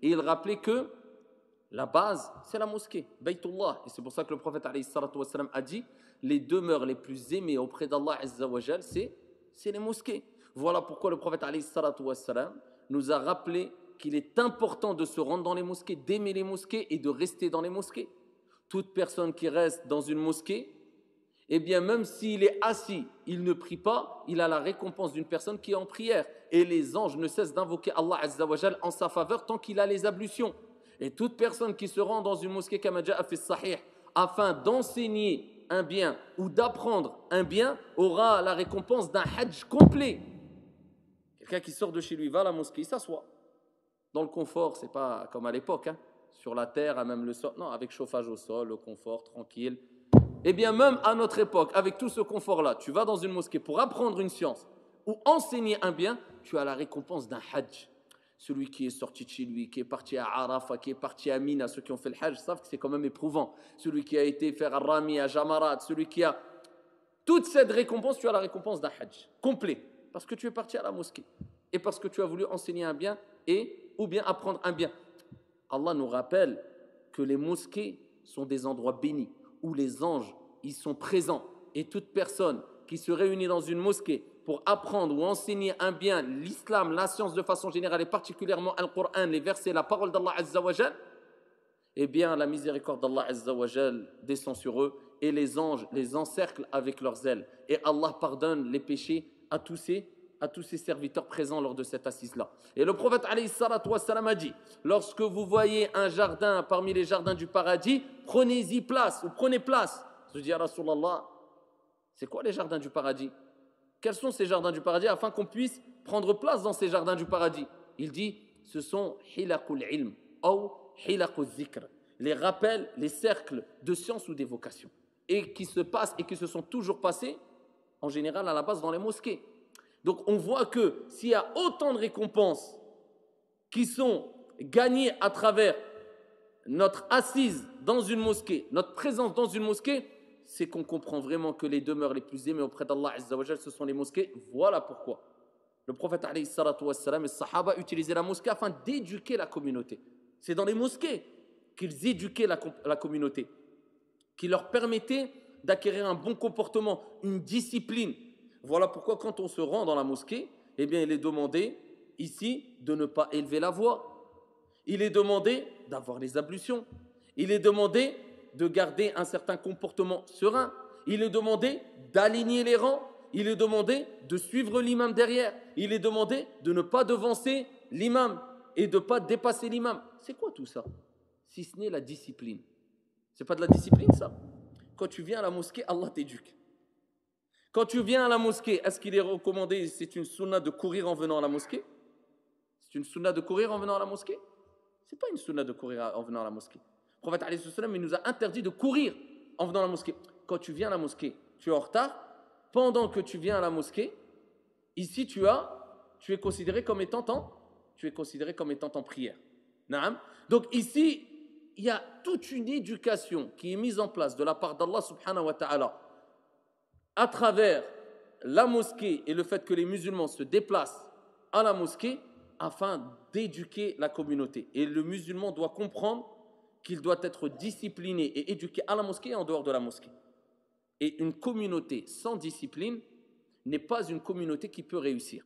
Et il rappelait que la base, c'est la mosquée, Baytullah. Et c'est pour ça que le prophète alayhi salatu wassalam, a dit les demeures les plus aimées auprès d'Allah azza wa jal, c'est les mosquées. Voilà pourquoi le prophète alayhi salatu wassalam, nous a rappelé qu'il est important de se rendre dans les mosquées, d'aimer les mosquées et de rester dans les mosquées. Toute personne qui reste dans une mosquée, eh bien même s'il est assis, il ne prie pas, il a la récompense d'une personne qui est en prière. Et les anges ne cessent d'invoquer Allah azza wa jal en sa faveur tant qu'il a les ablutions. Et toute personne qui se rend dans une mosquée comme Ja'a fi Sahih afin d'enseigner un bien ou d'apprendre un bien aura la récompense d'un hajj complet. Quelqu'un qui sort de chez lui va à la mosquée, il s'assoit. Dans le confort, c'est pas comme à l'époque, hein, sur la terre, à même le sol. Non, avec chauffage au sol, le confort, tranquille. Eh bien, même à notre époque, avec tout ce confort-là, tu vas dans une mosquée pour apprendre une science ou enseigner un bien, tu as la récompense d'un hajj. Celui qui est sorti de chez lui, qui est parti à Arafah, qui est parti à Mina, ceux qui ont fait le hajj savent que c'est quand même éprouvant. Celui qui a été faire Ar-Rami, à Jamarat, celui qui a... Toute cette récompense, tu as la récompense d'un hajj complet. Parce que tu es parti à la mosquée. Et parce que tu as voulu enseigner un bien ou bien apprendre un bien. Allah nous rappelle que les mosquées sont des endroits bénis où les anges ils sont présents. Et toute personne qui se réunit dans une mosquée pour apprendre ou enseigner un bien, l'islam, la science de façon générale et particulièrement le Coran, les versets, la parole d'Allah Azza wa Jal, eh bien la miséricorde d'Allah Azza wa Jal descend sur eux et les anges les encerclent avec leurs ailes. Et Allah pardonne les péchés à tous ces serviteurs présents lors de cette assise-là. Et le prophète alayhi salatu wassalam a dit, lorsque vous voyez un jardin parmi les jardins du paradis, prenez-y place ou prenez place. Je dis à Rasulallah, c'est quoi les jardins du paradis? Quels sont ces jardins du paradis afin qu'on puisse prendre place dans ces jardins du paradis? Il dit, ce sont hilaqul ilm ou hilaqul zikr, les rappels, les cercles de science ou d'évocation, et qui se passent et qui se sont toujours passés, en général à la base dans les mosquées. Donc on voit que s'il y a autant de récompenses qui sont gagnées à travers notre assise dans une mosquée, notre présence dans une mosquée, c'est qu'on comprend vraiment que les demeures les plus aimées auprès d'Allah Azza wa Jal, ce sont les mosquées. Voilà pourquoi le prophète alayhi salatu wassalam et les sahaba utilisaient la mosquée afin d'éduquer la communauté. C'est dans les mosquées qu'ils éduquaient la communauté, qui leur permettait d'acquérir un bon comportement, une discipline. Voilà pourquoi quand on se rend dans la mosquée, eh bien il est demandé ici de ne pas élever la voix. Il est demandé d'avoir les ablutions. Il est demandé de garder un certain comportement serein. Il est demandé d'aligner les rangs. Il est demandé de suivre l'imam derrière. Il est demandé de ne pas devancer l'imam et de ne pas dépasser l'imam. C'est quoi tout ça? Si ce n'est la discipline. C'est pas de la discipline ça? Quand tu viens à la mosquée, Allah t'éduque. Quand tu viens à la mosquée, est-ce qu'il est recommandé, c'est une sunna de courir en venant à la mosquée? C'est une sunna de courir en venant à la mosquée? Ce n'est pas une sunna de courir en venant à la mosquée. Le prophète alayhi salam, il nous a interdit de courir en venant à la mosquée. Quand tu viens à la mosquée, tu es en retard. Pendant que tu viens à la mosquée, ici tu es considéré comme étant en prière. Naam. Donc ici, il y a toute une éducation qui est mise en place de la part d'Allah subhanahu wa ta'ala à travers la mosquée et le fait que les musulmans se déplacent à la mosquée afin d'éduquer la communauté. Et le musulman doit comprendre qu'il doit être discipliné et éduqué à la mosquée et en dehors de la mosquée. Et une communauté sans discipline n'est pas une communauté qui peut réussir.